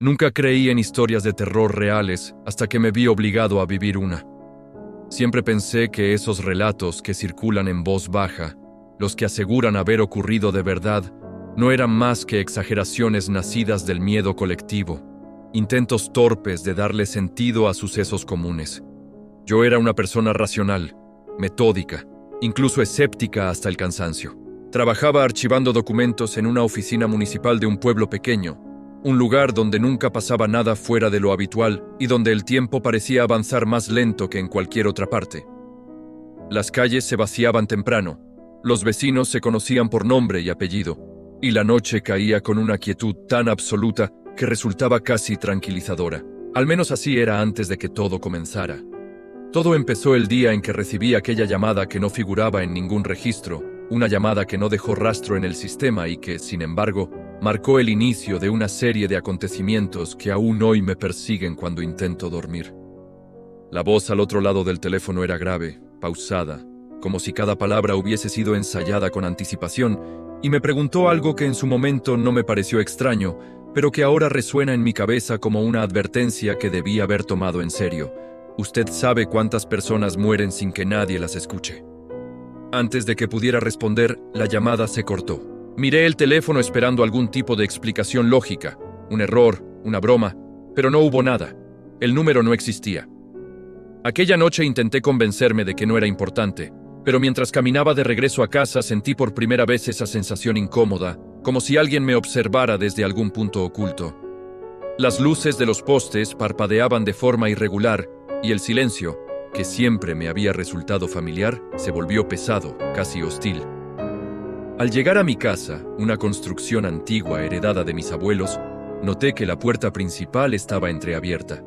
Nunca creí en historias de terror reales hasta que me vi obligado a vivir una. Siempre pensé que esos relatos que circulan en voz baja, los que aseguran haber ocurrido de verdad, no eran más que exageraciones nacidas del miedo colectivo, intentos torpes de darle sentido a sucesos comunes. Yo era una persona racional, metódica, incluso escéptica hasta el cansancio. Trabajaba archivando documentos en una oficina municipal de un pueblo pequeño, un lugar donde nunca pasaba nada fuera de lo habitual y donde el tiempo parecía avanzar más lento que en cualquier otra parte. Las calles se vaciaban temprano, los vecinos se conocían por nombre y apellido, y la noche caía con una quietud tan absoluta que resultaba casi tranquilizadora. Al menos así era antes de que todo comenzara. Todo empezó el día en que recibí aquella llamada que no figuraba en ningún registro, una llamada que no dejó rastro en el sistema y que, sin embargo, marcó el inicio de una serie de acontecimientos que aún hoy me persiguen cuando intento dormir. La voz al otro lado del teléfono era grave, pausada, como si cada palabra hubiese sido ensayada con anticipación, y me preguntó algo que en su momento no me pareció extraño, pero que ahora resuena en mi cabeza como una advertencia que debí haber tomado en serio. Usted sabe cuántas personas mueren sin que nadie las escuche. Antes de que pudiera responder, la llamada se cortó. Miré el teléfono esperando algún tipo de explicación lógica, un error, una broma, pero no hubo nada. El número no existía. Aquella noche intenté convencerme de que no era importante, pero mientras caminaba de regreso a casa sentí por primera vez esa sensación incómoda, como si alguien me observara desde algún punto oculto. Las luces de los postes parpadeaban de forma irregular y el silencio, que siempre me había resultado familiar, se volvió pesado, casi hostil. Al llegar a mi casa, una construcción antigua heredada de mis abuelos, noté que la puerta principal estaba entreabierta.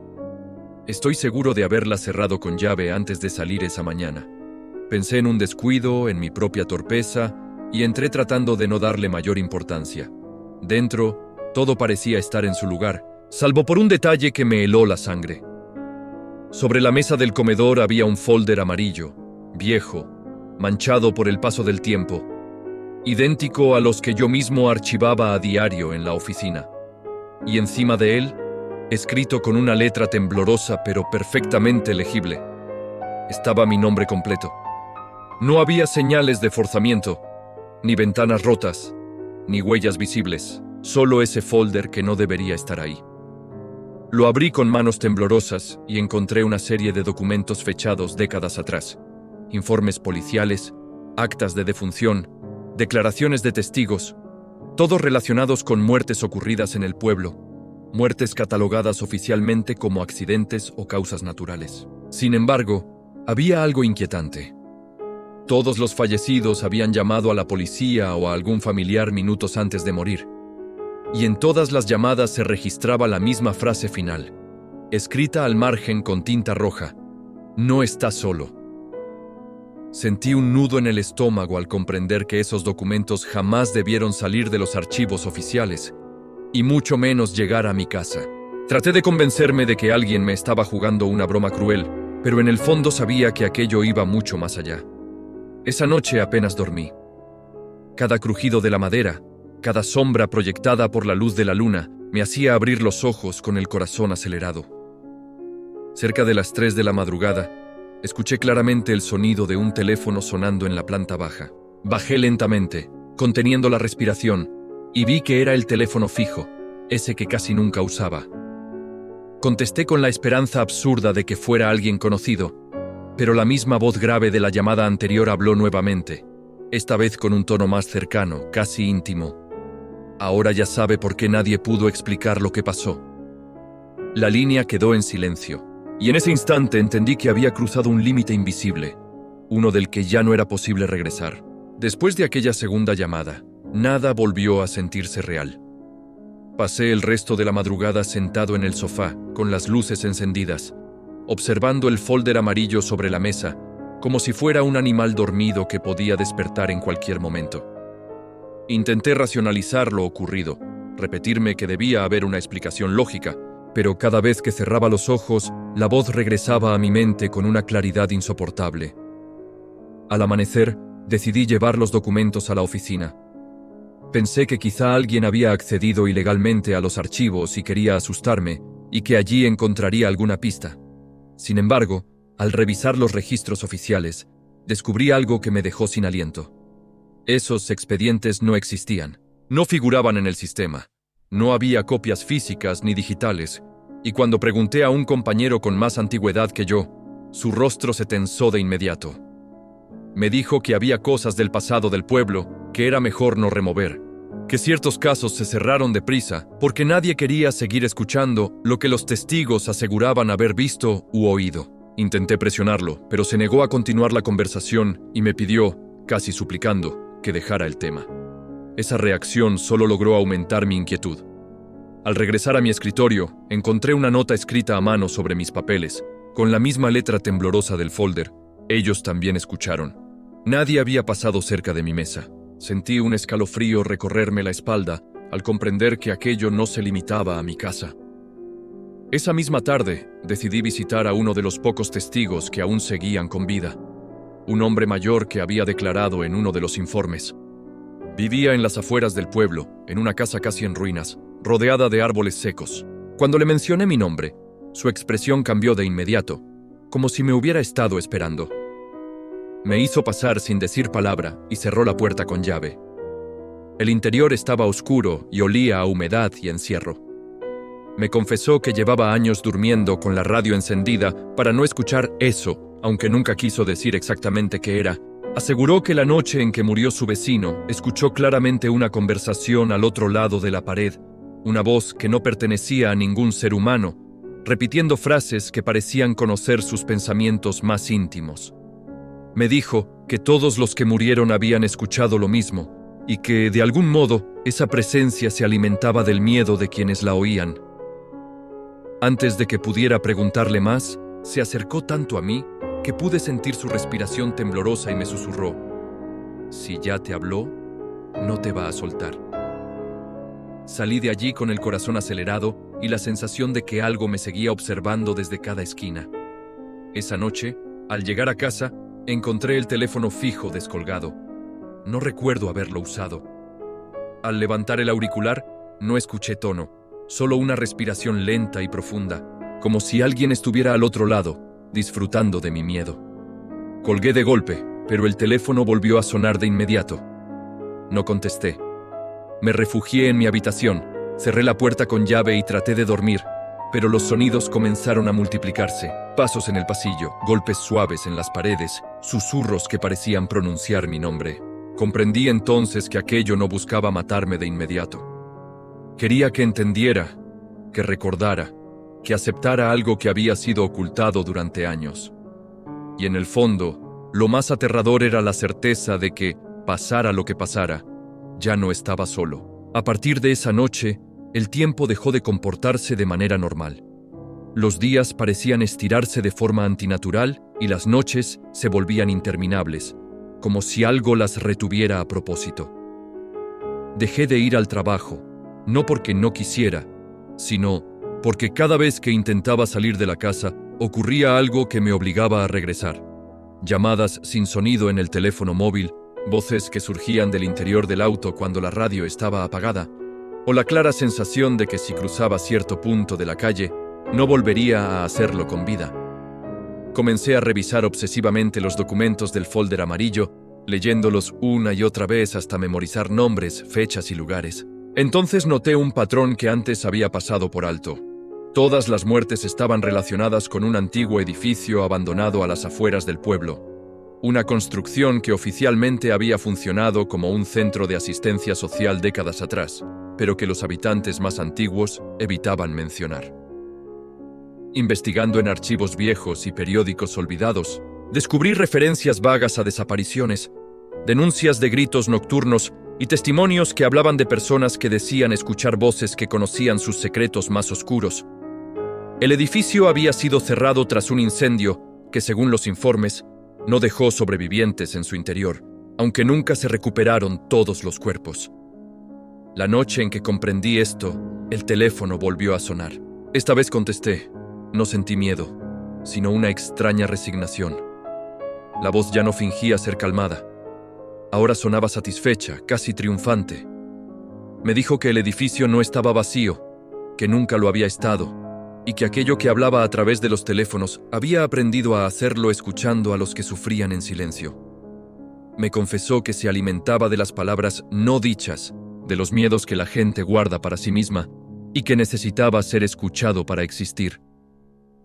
Estoy seguro de haberla cerrado con llave antes de salir esa mañana. Pensé en un descuido, en mi propia torpeza, y entré tratando de no darle mayor importancia. Dentro, todo parecía estar en su lugar, salvo por un detalle que me heló la sangre. Sobre la mesa del comedor había un folder amarillo, viejo, manchado por el paso del tiempo, idéntico a los que yo mismo archivaba a diario en la oficina. Y encima de él, escrito con una letra temblorosa pero perfectamente legible, estaba mi nombre completo. No había señales de forzamiento, ni ventanas rotas, ni huellas visibles, solo ese folder que no debería estar ahí. Lo abrí con manos temblorosas y encontré una serie de documentos fechados décadas atrás, informes policiales, actas de defunción, declaraciones de testigos, todos relacionados con muertes ocurridas en el pueblo, muertes catalogadas oficialmente como accidentes o causas naturales. Sin embargo, había algo inquietante. Todos los fallecidos habían llamado a la policía o a algún familiar minutos antes de morir, y en todas las llamadas se registraba la misma frase final, escrita al margen con tinta roja: "No está solo". Sentí un nudo en el estómago al comprender que esos documentos jamás debieron salir de los archivos oficiales, y mucho menos llegar a mi casa. Traté de convencerme de que alguien me estaba jugando una broma cruel, pero en el fondo sabía que aquello iba mucho más allá. Esa noche apenas dormí. Cada crujido de la madera, cada sombra proyectada por la luz de la luna, me hacía abrir los ojos con el corazón acelerado. Cerca de las 3 de la madrugada, escuché claramente el sonido de un teléfono sonando en la planta baja. Bajé lentamente, conteniendo la respiración, y vi que era el teléfono fijo, ese que casi nunca usaba. Contesté con la esperanza absurda de que fuera alguien conocido, pero la misma voz grave de la llamada anterior habló nuevamente, esta vez con un tono más cercano, casi íntimo. Ahora ya sabe por qué nadie pudo explicar lo que pasó. La línea quedó en silencio, y en ese instante entendí que había cruzado un límite invisible, uno del que ya no era posible regresar. Después de aquella segunda llamada, nada volvió a sentirse real. Pasé el resto de la madrugada sentado en el sofá, con las luces encendidas, observando el folder amarillo sobre la mesa, como si fuera un animal dormido que podía despertar en cualquier momento. Intenté racionalizar lo ocurrido, repetirme que debía haber una explicación lógica, pero cada vez que cerraba los ojos, la voz regresaba a mi mente con una claridad insoportable. Al amanecer, decidí llevar los documentos a la oficina. Pensé que quizá alguien había accedido ilegalmente a los archivos y quería asustarme, y que allí encontraría alguna pista. Sin embargo, al revisar los registros oficiales, descubrí algo que me dejó sin aliento. Esos expedientes no existían, no figuraban en el sistema, no había copias físicas ni digitales, y cuando pregunté a un compañero con más antigüedad que yo, su rostro se tensó de inmediato. Me dijo que había cosas del pasado del pueblo que era mejor no remover, que ciertos casos se cerraron deprisa porque nadie quería seguir escuchando lo que los testigos aseguraban haber visto u oído. Intenté presionarlo, pero se negó a continuar la conversación y me pidió, casi suplicando, que dejara el tema. Esa reacción solo logró aumentar mi inquietud. Al regresar a mi escritorio, encontré una nota escrita a mano sobre mis papeles, con la misma letra temblorosa del folder. Ellos también escucharon. Nadie había pasado cerca de mi mesa. Sentí un escalofrío recorrerme la espalda al comprender que aquello no se limitaba a mi casa. Esa misma tarde, decidí visitar a uno de los pocos testigos que aún seguían con vida, un hombre mayor que había declarado en uno de los informes. Vivía en las afueras del pueblo, en una casa casi en ruinas, rodeada de árboles secos. Cuando le mencioné mi nombre, su expresión cambió de inmediato, como si me hubiera estado esperando. Me hizo pasar sin decir palabra y cerró la puerta con llave. El interior estaba oscuro y olía a humedad y encierro. Me confesó que llevaba años durmiendo con la radio encendida para no escuchar eso, aunque nunca quiso decir exactamente qué era. Aseguró que la noche en que murió su vecino, escuchó claramente una conversación al otro lado de la pared, una voz que no pertenecía a ningún ser humano, repitiendo frases que parecían conocer sus pensamientos más íntimos. Me dijo que todos los que murieron habían escuchado lo mismo y que, de algún modo, esa presencia se alimentaba del miedo de quienes la oían. Antes de que pudiera preguntarle más, se acercó tanto a mí que pude sentir su respiración temblorosa y me susurró: «Si ya te habló, no te va a soltar». Salí de allí con el corazón acelerado y la sensación de que algo me seguía observando desde cada esquina. Esa noche, al llegar a casa, encontré el teléfono fijo descolgado. No recuerdo haberlo usado. Al levantar el auricular, no escuché tono, solo una respiración lenta y profunda, como si alguien estuviera al otro lado, disfrutando de mi miedo. Colgué de golpe, pero el teléfono volvió a sonar de inmediato. No contesté. Me refugié en mi habitación, cerré la puerta con llave y traté de dormir, pero los sonidos comenzaron a multiplicarse. Pasos en el pasillo, golpes suaves en las paredes, susurros que parecían pronunciar mi nombre. Comprendí entonces que aquello no buscaba matarme de inmediato. Quería que entendiera, que recordara, que aceptara algo que había sido ocultado durante años. Y en el fondo, lo más aterrador era la certeza de que, pasara lo que pasara, ya no estaba solo. A partir de esa noche, el tiempo dejó de comportarse de manera normal. Los días parecían estirarse de forma antinatural y las noches se volvían interminables, como si algo las retuviera a propósito. Dejé de ir al trabajo, no porque no quisiera, sino porque cada vez que intentaba salir de la casa, ocurría algo que me obligaba a regresar. Llamadas sin sonido en el teléfono móvil, voces que surgían del interior del auto cuando la radio estaba apagada, o la clara sensación de que si cruzaba cierto punto de la calle, no volvería a hacerlo con vida. Comencé a revisar obsesivamente los documentos del folder amarillo, leyéndolos una y otra vez hasta memorizar nombres, fechas y lugares. Entonces noté un patrón que antes había pasado por alto. Todas las muertes estaban relacionadas con un antiguo edificio abandonado a las afueras del pueblo. Una construcción que oficialmente había funcionado como un centro de asistencia social décadas atrás, pero que los habitantes más antiguos evitaban mencionar. Investigando en archivos viejos y periódicos olvidados, descubrí referencias vagas a desapariciones, denuncias de gritos nocturnos y testimonios que hablaban de personas que decían escuchar voces que conocían sus secretos más oscuros. El edificio había sido cerrado tras un incendio que, según los informes, no dejó sobrevivientes en su interior, aunque nunca se recuperaron todos los cuerpos. La noche en que comprendí esto, el teléfono volvió a sonar. Esta vez contesté. No sentí miedo, sino una extraña resignación. La voz ya no fingía ser calmada. Ahora sonaba satisfecha, casi triunfante. Me dijo que el edificio no estaba vacío, que nunca lo había estado, y que aquello que hablaba a través de los teléfonos había aprendido a hacerlo escuchando a los que sufrían en silencio. Me confesó que se alimentaba de las palabras no dichas, de los miedos que la gente guarda para sí misma, y que necesitaba ser escuchado para existir.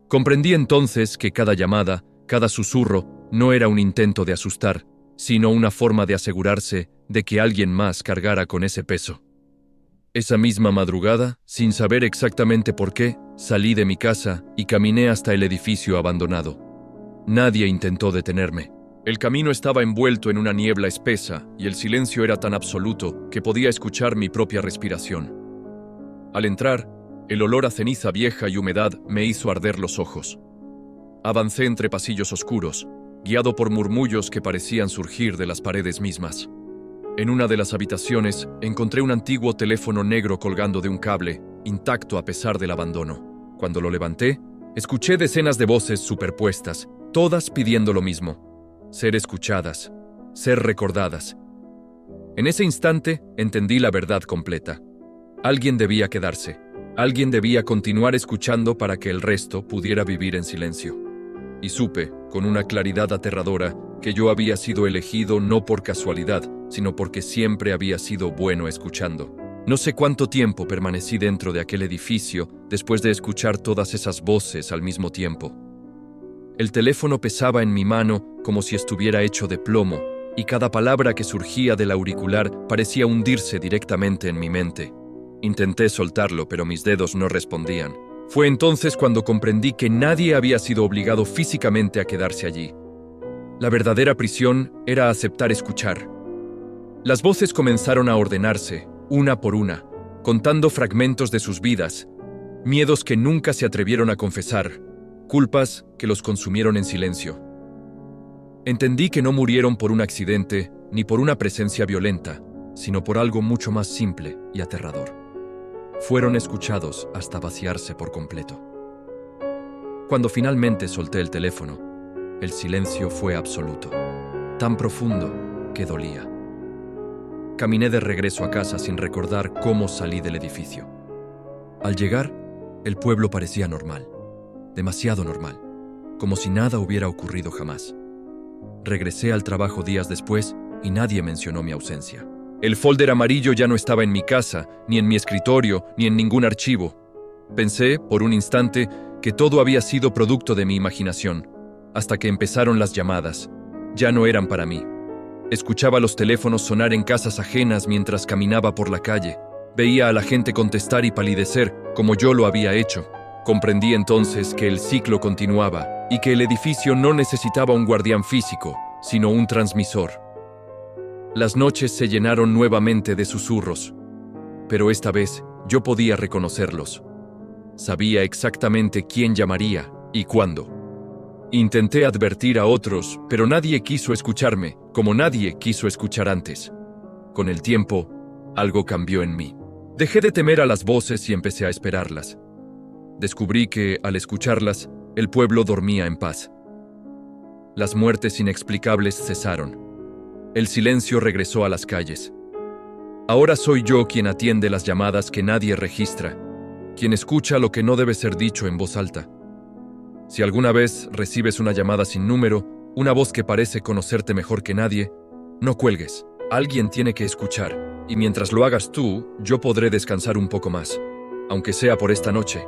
Comprendí entonces que cada llamada, cada susurro, no era un intento de asustar, sino una forma de asegurarse de que alguien más cargara con ese peso. Esa misma madrugada, sin saber exactamente por qué, salí de mi casa y caminé hasta el edificio abandonado. Nadie intentó detenerme. El camino estaba envuelto en una niebla espesa y el silencio era tan absoluto que podía escuchar mi propia respiración. Al entrar, el olor a ceniza vieja y humedad me hizo arder los ojos. Avancé entre pasillos oscuros, guiado por murmullos que parecían surgir de las paredes mismas. En una de las habitaciones encontré un antiguo teléfono negro colgando de un cable, intacto a pesar del abandono. Cuando lo levanté, escuché decenas de voces superpuestas, todas pidiendo lo mismo: ser escuchadas, ser recordadas. En ese instante entendí la verdad completa. Alguien debía quedarse, alguien debía continuar escuchando para que el resto pudiera vivir en silencio. Y supe, con una claridad aterradora, que yo había sido elegido no por casualidad, sino porque siempre había sido bueno escuchando. No sé cuánto tiempo permanecí dentro de aquel edificio después de escuchar todas esas voces al mismo tiempo. El teléfono pesaba en mi mano como si estuviera hecho de plomo, y cada palabra que surgía del auricular parecía hundirse directamente en mi mente. Intenté soltarlo, pero mis dedos no respondían. Fue entonces cuando comprendí que nadie había sido obligado físicamente a quedarse allí. La verdadera prisión era aceptar escuchar. Las voces comenzaron a ordenarse, una por una, contando fragmentos de sus vidas, miedos que nunca se atrevieron a confesar, culpas que los consumieron en silencio. Entendí que no murieron por un accidente ni por una presencia violenta, sino por algo mucho más simple y aterrador. Fueron escuchados hasta vaciarse por completo. Cuando finalmente solté el teléfono, el silencio fue absoluto, tan profundo que dolía. Caminé de regreso a casa sin recordar cómo salí del edificio. Al llegar, el pueblo parecía normal, demasiado normal, como si nada hubiera ocurrido jamás. Regresé al trabajo días después y nadie mencionó mi ausencia. El folder amarillo ya no estaba en mi casa, ni en mi escritorio, ni en ningún archivo. Pensé, por un instante, que todo había sido producto de mi imaginación, hasta que empezaron las llamadas. Ya no eran para mí. Escuchaba los teléfonos sonar en casas ajenas mientras caminaba por la calle. Veía a la gente contestar y palidecer, como yo lo había hecho. Comprendí entonces que el ciclo continuaba y que el edificio no necesitaba un guardián físico, sino un transmisor. Las noches se llenaron nuevamente de susurros, pero esta vez yo podía reconocerlos. Sabía exactamente quién llamaría y cuándo. Intenté advertir a otros, pero nadie quiso escucharme, como nadie quiso escuchar antes. Con el tiempo, algo cambió en mí. Dejé de temer a las voces y empecé a esperarlas. Descubrí que, al escucharlas, el pueblo dormía en paz. Las muertes inexplicables cesaron. El silencio regresó a las calles. Ahora soy yo quien atiende las llamadas que nadie registra, quien escucha lo que no debe ser dicho en voz alta. Si alguna vez recibes una llamada sin número, una voz que parece conocerte mejor que nadie, no cuelgues. Alguien tiene que escuchar, y mientras lo hagas tú, yo podré descansar un poco más, aunque sea por esta noche.